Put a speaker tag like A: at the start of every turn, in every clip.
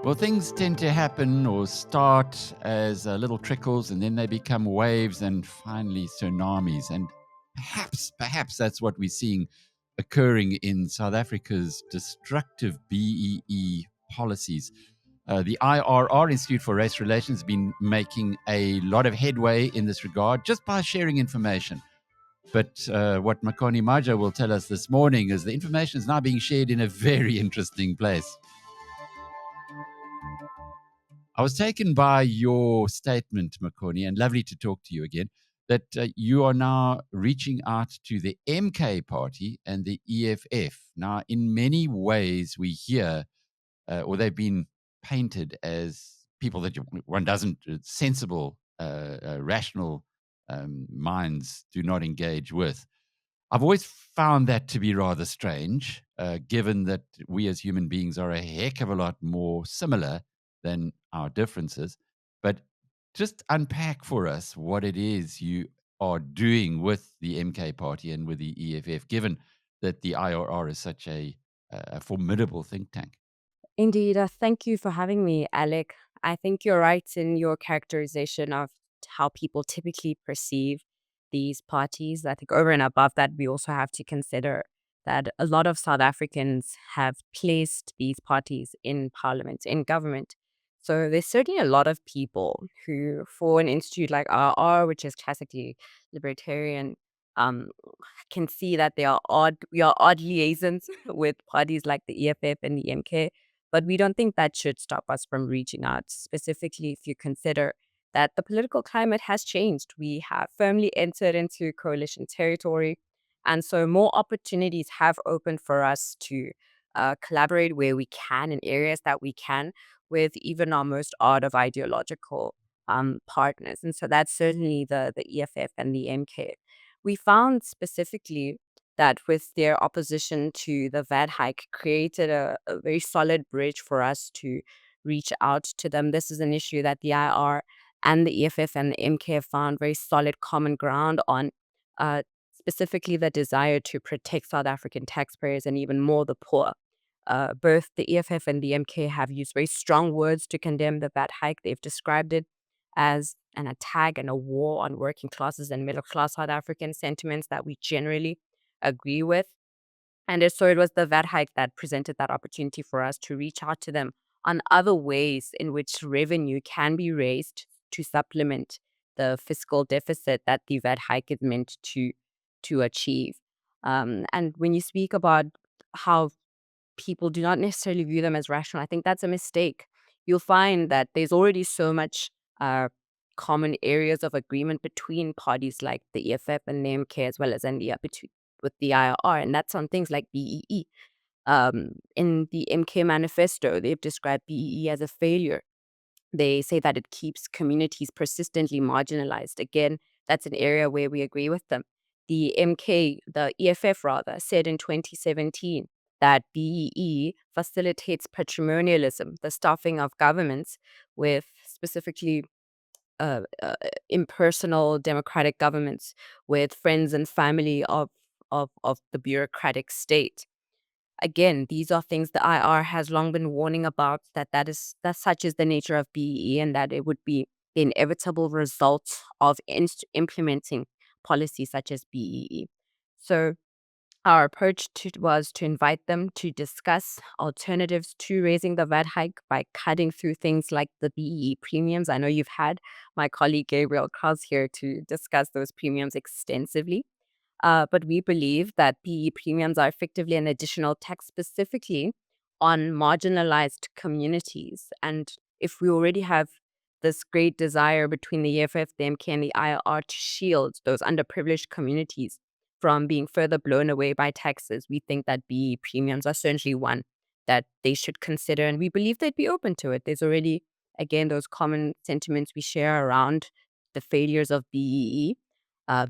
A: Well, things tend to happen or start as little trickles, and then they become waves and finally tsunamis. And perhaps that's what we're seeing occurring in South Africa's destructive BEE policies. The IRR, Institute for Race Relations, has been making a lot of headway in this regard just by sharing information. But what Makone Maja will tell us this morning is the information is now being shared in a very interesting place. I was taken by your statement, Makone, and lovely to talk to you again, that you are now reaching out to the MK party and the EFF. Now, in many ways, we hear, or they've been painted as people that one doesn't, sensible, rational minds do not engage with. I've always found that to be rather strange, given that we as human beings are a heck of a lot more similar than our differences. But just unpack for us what it is you are doing with the MK party and with the EFF, given that the IRR is such a formidable think tank.
B: Indeed. Thank you for having me, Alec. I think you're right in your characterization of how people typically perceive these parties. I think over and above that, we also have to consider that a lot of South Africans have placed these parties in parliament, in government. So there's certainly a lot of people who, for an institute like RR, which is classically libertarian, um, can see that we are odd liaisons with parties like the EFF and the MK, but we don't think that should stop us from reaching out, specifically if you consider that the political climate has changed. We have firmly entered into coalition territory. And so more opportunities have opened for us to collaborate where we can in areas that we can with even our most odd of ideological partners. And so that's certainly the EFF and the MK. We found specifically that with their opposition to the VAT hike created a very solid bridge for us to reach out to them. This is an issue that the IR and the EFF and the MK have found very solid common ground on, specifically the desire to protect South African taxpayers and even more the poor. Both the EFF and the MK have used very strong words to condemn the VAT hike. They've described it as an attack and a war on working classes and middle class South African sentiments that we generally agree with. So it was the VAT hike that presented that opportunity for us to reach out to them on other ways in which revenue can be raised to supplement the fiscal deficit that the VAT hike is meant to achieve. And when you speak about how people do not necessarily view them as rational, I think that's a mistake. You'll find that there's already so much uh, common areas of agreement between parties like the EFF and the MK, as well as India between with the IRR, and that's on things like BEE. In the MK manifesto, they've described BEE as a failure. They say that it keeps communities persistently marginalized. Again, that's an area where we agree with them. The EFF rather, said in 2017 that BEE facilitates patrimonialism, the stuffing of governments with specifically uh, uh, impersonal democratic governments with friends and family of the bureaucratic state. Again, these are things the IR has long been warning about, that such is the nature of BEE, and that it would be the inevitable result of implementing policies such as BEE. So our was to invite them to discuss alternatives to raising the VAT hike by cutting through things like the BEE premiums. I know you've had my colleague Gabriel Kraus here to discuss those premiums extensively. But we believe that PE premiums are effectively an additional tax specifically on marginalized communities. And if we already have this great desire between the EFF, the MK, and the IRR to shield those underprivileged communities from being further blown away by taxes, we think that BE premiums are certainly one that they should consider. And we believe they'd be open to it. There's already, again, those common sentiments we share around the failures of BEE.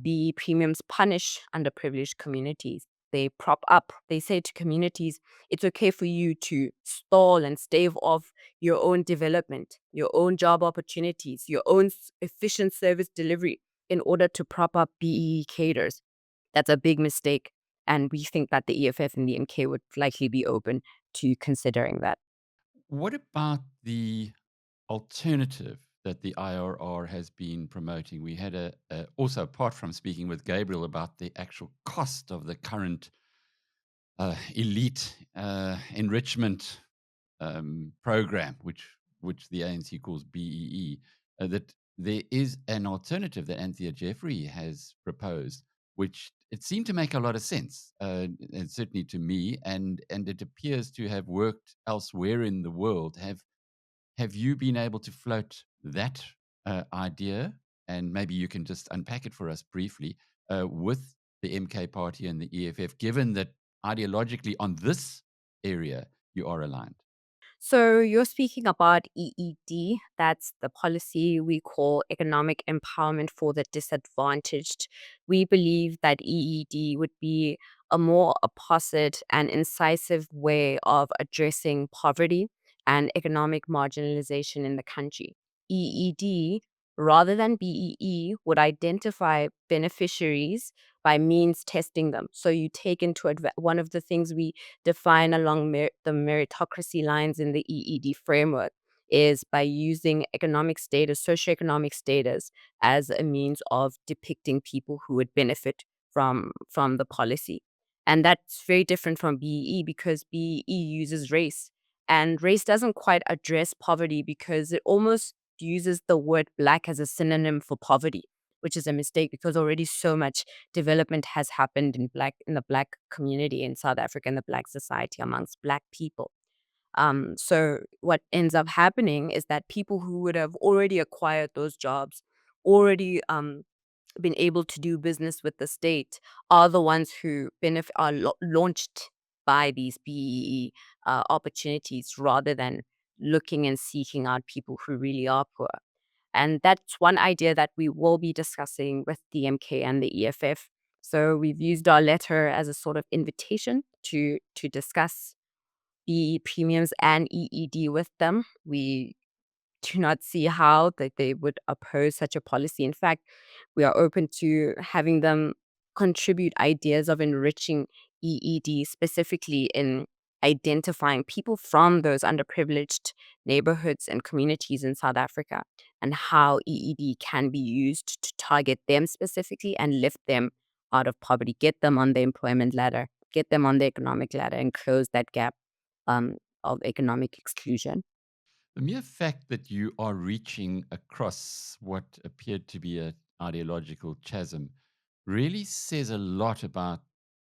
B: BE premiums punish underprivileged communities. They prop up, they say to communities, it's okay for you to stall and stave off your own development, your own job opportunities, your own efficient service delivery in order to prop up BE cadres. That's a big mistake. And we think that the EFF and the MK would likely be open to considering that.
A: What about the alternative that the IRR has been promoting? We had also, apart from speaking with Gabriel about the actual cost of the current elite enrichment program, which the ANC calls BEE, that there is an alternative that Anthea Jeffrey has proposed, which it seemed to make a lot of sense, and certainly to me, and it appears to have worked elsewhere in the world. Have you been able to float that idea? And maybe you can just unpack it for us briefly with the MK Party and the EFF, given that ideologically on this area you are aligned.
B: So you're speaking about EED. That's the policy we call economic empowerment for the disadvantaged. We believe that EED would be a more opposite and incisive way of addressing poverty and economic marginalization in the country. EED, rather than BEE, would identify beneficiaries by means testing them. So you take into one of the things we define along the meritocracy lines in the EED framework is by using economic status, socioeconomic status, as a means of depicting people who would benefit from the policy. And that's very different from BEE because BEE uses race. And race doesn't quite address poverty because it almost uses the word black as a synonym for poverty, which is a mistake because already so much development has happened in the black community in South Africa, in the black society amongst black people. So what ends up happening is that people who would have already acquired those jobs, already been able to do business with the state, are the ones who benefit are launched by these BEE opportunities rather than looking and seeking out people who really are poor. And that's one idea that we will be discussing with DMK and the EFF. So we've used our letter as a sort of invitation to discuss BE premiums and EED with them. We do not see how that they would oppose such a policy. In fact, we are open to having them contribute ideas of enriching EED, specifically in identifying people from those underprivileged neighborhoods and communities in South Africa and how EED can be used to target them specifically and lift them out of poverty, get them on the employment ladder, get them on the economic ladder, and close that gap of economic exclusion.
A: The mere fact that you are reaching across what appeared to be an ideological chasm really says a lot about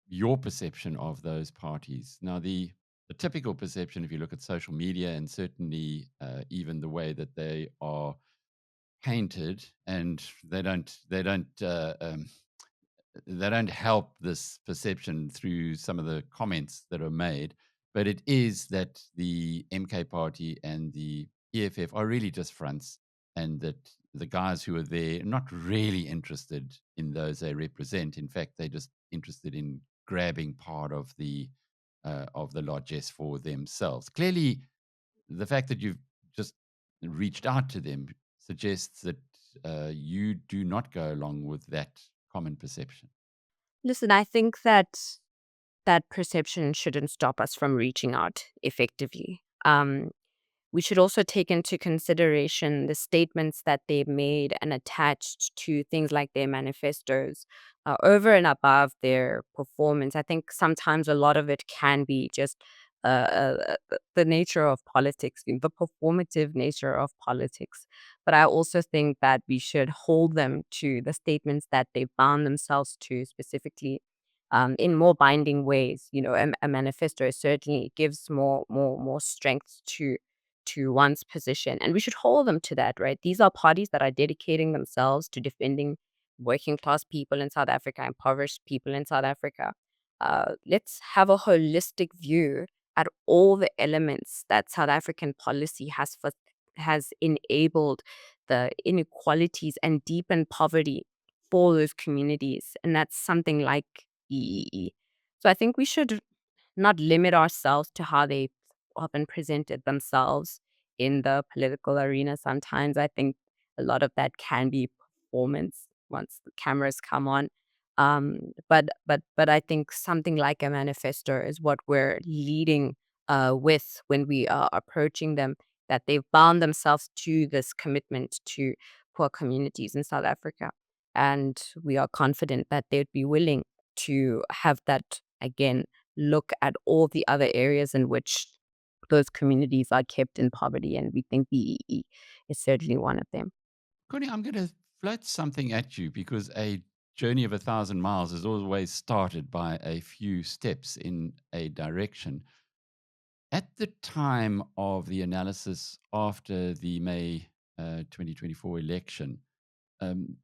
A: your perception of those parties. Now, the typical perception, if you look at social media and certainly even the way that they are painted, and they don't help this perception through some of the comments that are made. But it is that the MK party and the EFF are really just fronts, and that the guys who are there are not really interested in those they represent. In fact, they're just interested in grabbing part of the largesse for themselves. Clearly, the fact that you've just reached out to them suggests that you do not go along with that common perception.
B: Listen, I think that that perception shouldn't stop us from reaching out effectively. We should also take into consideration the statements that they've made and attached to things like their manifestos over and above their performance. I think sometimes a lot of it can be just the nature of politics, the performative nature of politics. But I also think that we should hold them to the statements that they bound themselves to specifically in more binding ways. You know, a manifesto certainly gives more strength to one's position. And we should hold them to that, right? These are parties that are dedicating themselves to defending working class people in South Africa, impoverished people in South Africa. Let's have a holistic view at all the elements that South African policy has enabled the inequalities and deepened poverty for those communities. And that's something like EEE. So I think we should not limit ourselves to how they often presented themselves in the political arena. Sometimes I think a lot of that can be performance once the cameras come on. But I think something like a manifesto is what we're leading with when we are approaching them, that they've bound themselves to this commitment to poor communities in South Africa. And we are confident that they'd be willing to have that, again, look at all the other areas in which those communities are kept in poverty. And we think BEE is certainly one of them.
A: Connie, I'm going to float something at you because a journey of 1,000 miles is always started by a few steps in a direction. At the time of the analysis after the May 2024 election,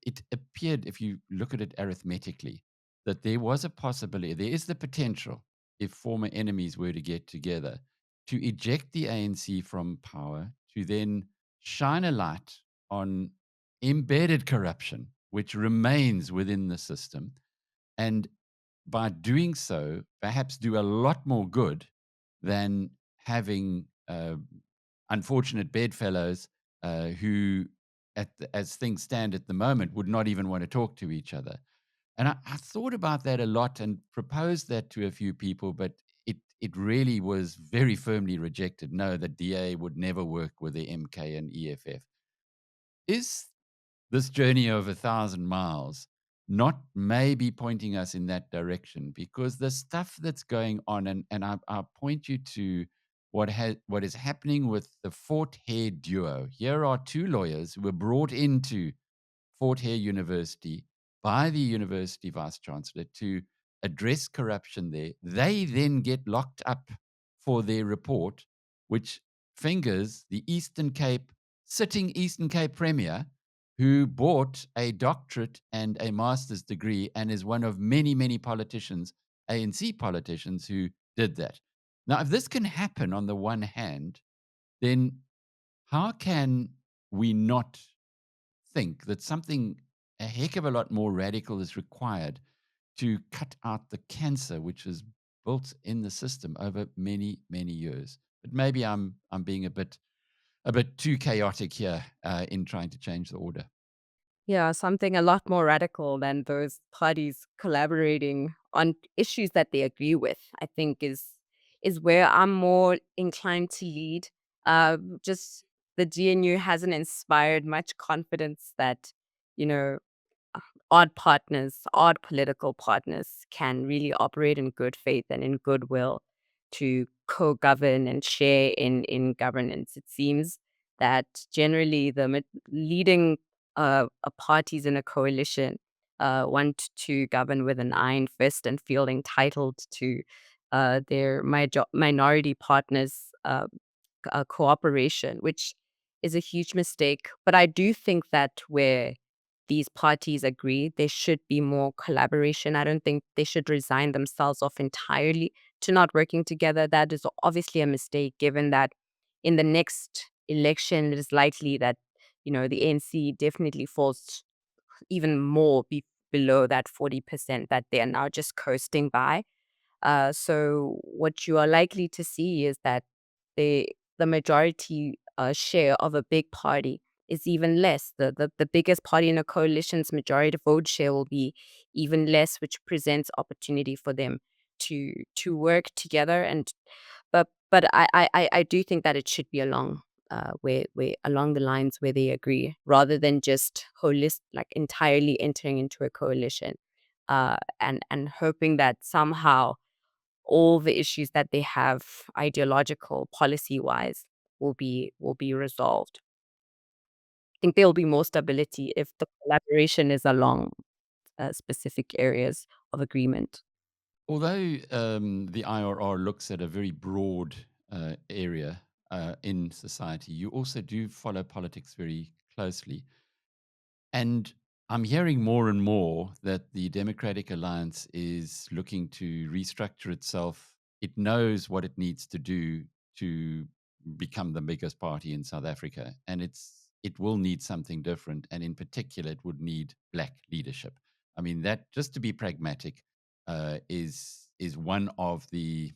A: it appeared, if you look at it arithmetically, that there was a possibility, there is the potential, if former enemies were to get together, to eject the ANC from power, to then shine a light on embedded corruption, which remains within the system, and by doing so, perhaps do a lot more good than having unfortunate bedfellows who, as things stand at the moment, would not even want to talk to each other. And I thought about that a lot and proposed that to a few people, but it really was very firmly rejected. No, the DA would never work with the MK and EFF. Is this journey of 1,000 miles not maybe pointing us in that direction? Because the stuff that's going on, and I'll point you to what is happening with the Fort Hare duo. Here are two lawyers who were brought into Fort Hare University by the university vice chancellor to address corruption there. They then get locked up for their report, which fingers the sitting Eastern Cape Premier, who bought a doctorate and a master's degree and is one of many, many politicians, ANC politicians, who did that. Now, if this can happen on the one hand, then how can we not think that something a heck of a lot more radical is required to cut out the cancer which is built in the system over many, many years? But maybe I'm being a bit too chaotic here in trying to change the order.
B: Yeah, something a lot more radical than those parties collaborating on issues that they agree with, I think is where I'm more inclined to lead. Just the GNU hasn't inspired much confidence that, you know, odd partners, odd political partners can really operate in good faith and in goodwill to co-govern and share in governance. It seems that generally the leading parties in a coalition want to govern with an iron fist and feel entitled to their minority partners' cooperation, which is a huge mistake. But I do think that where these parties agree, there should be more collaboration. I don't think they should resign themselves off entirely to not working together. That is obviously a mistake, given that in the next election, it is likely that, the ANC definitely falls even more below that 40% that they are now just coasting by. So what you are likely to see is that the majority share of a big party is even less. The biggest party in a coalition's majority vote share will be even less, which presents opportunity for them to work together. But I do think that it should be along where along the lines where they agree, rather than just like entirely entering into a coalition and hoping that somehow all the issues that they have ideological policy wise will be resolved. I think there will be more stability if the collaboration is along specific areas of agreement.
A: Although the IRR looks at a very broad area in society, you also do follow politics very closely. And I'm hearing more and more that the Democratic Alliance is looking to restructure itself. It knows what it needs to do to become the biggest party in South Africa, and it will need something different. And in particular, it would need black leadership. I mean, that, just to be pragmatic, is one of the.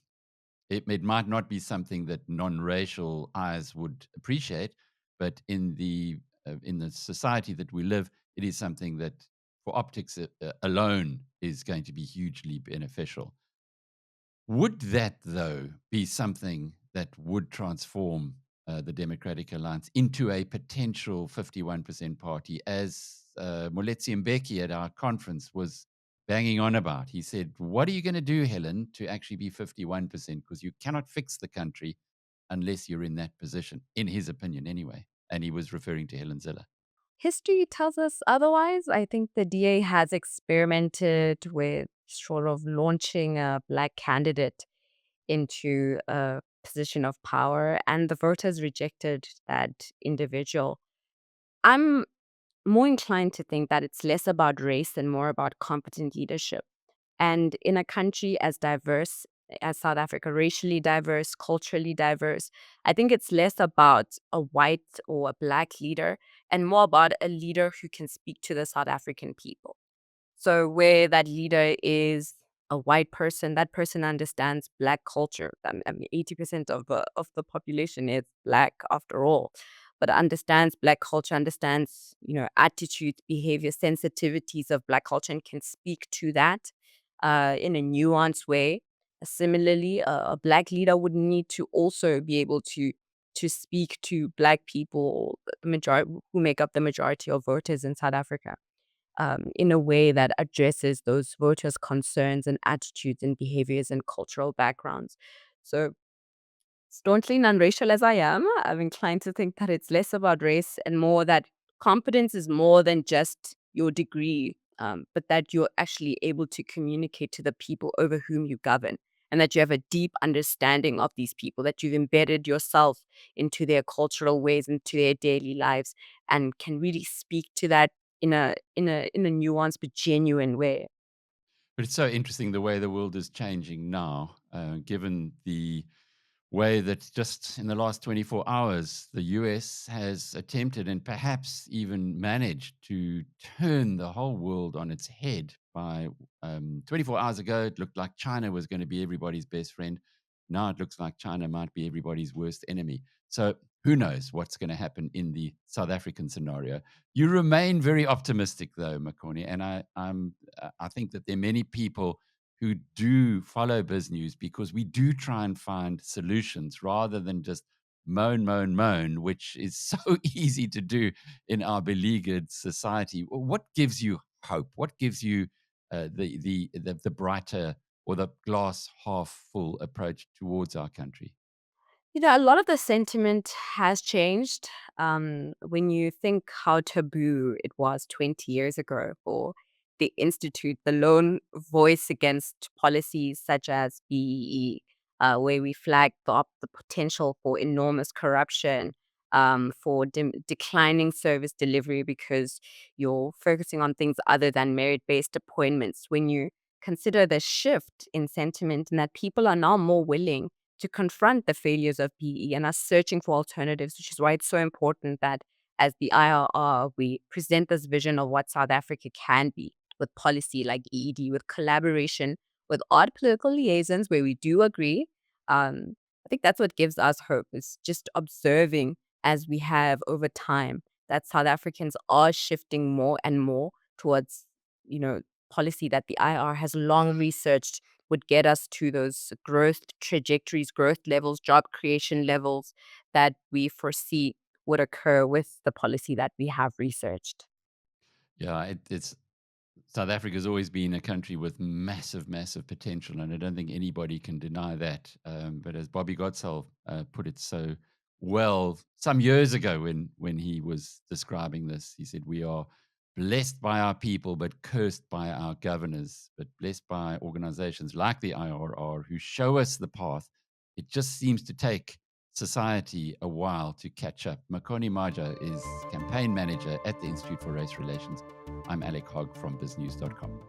A: It might not be something that non-racial eyes would appreciate, but in the society that we live, it is something that, for optics alone, is going to be hugely beneficial. Would that, though, be something that would transform the Democratic Alliance into a potential 51% party, as Moletsi Mbeki at our conference was banging on about. He said, what are you going to do, Helen, to actually be 51%? Because you cannot fix the country unless you're in that position, in his opinion anyway. And he was referring to Helen Zille.
B: History tells us otherwise. I think the DA has experimented with sort of launching a Black candidate into a position of power, and the voters rejected that individual. I'm more inclined to think that it's less about race and more about competent leadership. And in a country as diverse as South Africa, racially diverse, culturally diverse, I think it's less about a white or a Black leader and more about a leader who can speak to the South African people. So where that leader is a white person, that person understands Black culture. I mean, 80% of the population is Black after all, but understands Black culture, understands, attitudes, behavior, sensitivities of Black culture, and can speak to that in a nuanced way. Similarly, a Black leader would need to also be able to speak to Black people, the majority who make up the majority of voters in South Africa, in a way that addresses those voters' concerns and attitudes and behaviors and cultural backgrounds. So, staunchly non-racial as I am, I'm inclined to think that it's less about race and more that competence is more than just your degree, but that you're actually able to communicate to the people over whom you govern, and that you have a deep understanding of these people, that you've embedded yourself into their cultural ways, into their daily lives, and can really speak to that in a nuanced but genuine way.
A: But it's so interesting the way the world is changing now, given the way that just in the last 24 hours, the US has attempted and perhaps even managed to turn the whole world on its head. By 24 hours ago, it looked like China was going to be everybody's best friend. Now it looks like China might be everybody's worst enemy. So who knows what's going to happen in the South African scenario. You remain very optimistic, though, Makone, and I think that there are many people who do follow BizNews because we do try and find solutions rather than just moan, moan, moan, which is so easy to do in our beleaguered society. What gives you hope? What gives you the brighter or the glass half full approach towards our country?
B: A lot of the sentiment has changed. When you think how taboo it was 20 years ago for the Institute, the lone voice against policies such as BEE, where we flagged the potential for enormous corruption, for declining service delivery because you're focusing on things other than merit based appointments. When you consider the shift in sentiment and that people are now more willing to confront the failures of PE and are searching for alternatives, which is why it's so important that as the IRR, we present this vision of what South Africa can be with policy like EED, with collaboration, with odd political liaisons where we do agree. I think that's what gives us hope, is just observing as we have over time that South Africans are shifting more and more towards, you know, policy that the IR has long researched would get us to those growth trajectories, growth levels, job creation levels that we foresee would occur with the policy that we have researched.
A: Yeah, it's South Africa's always been a country with massive, massive potential, and I don't think anybody can deny that. But as Bobby Godsell put it so well some years ago when he was describing this, he said, "We are blessed by our people, but cursed by our governors, but blessed by organizations like the IRR who show us the path. It just seems to take society a while to catch up." Makone Maja is campaign manager at the Institute for Race Relations. I'm Alec Hogg from BizNews.com.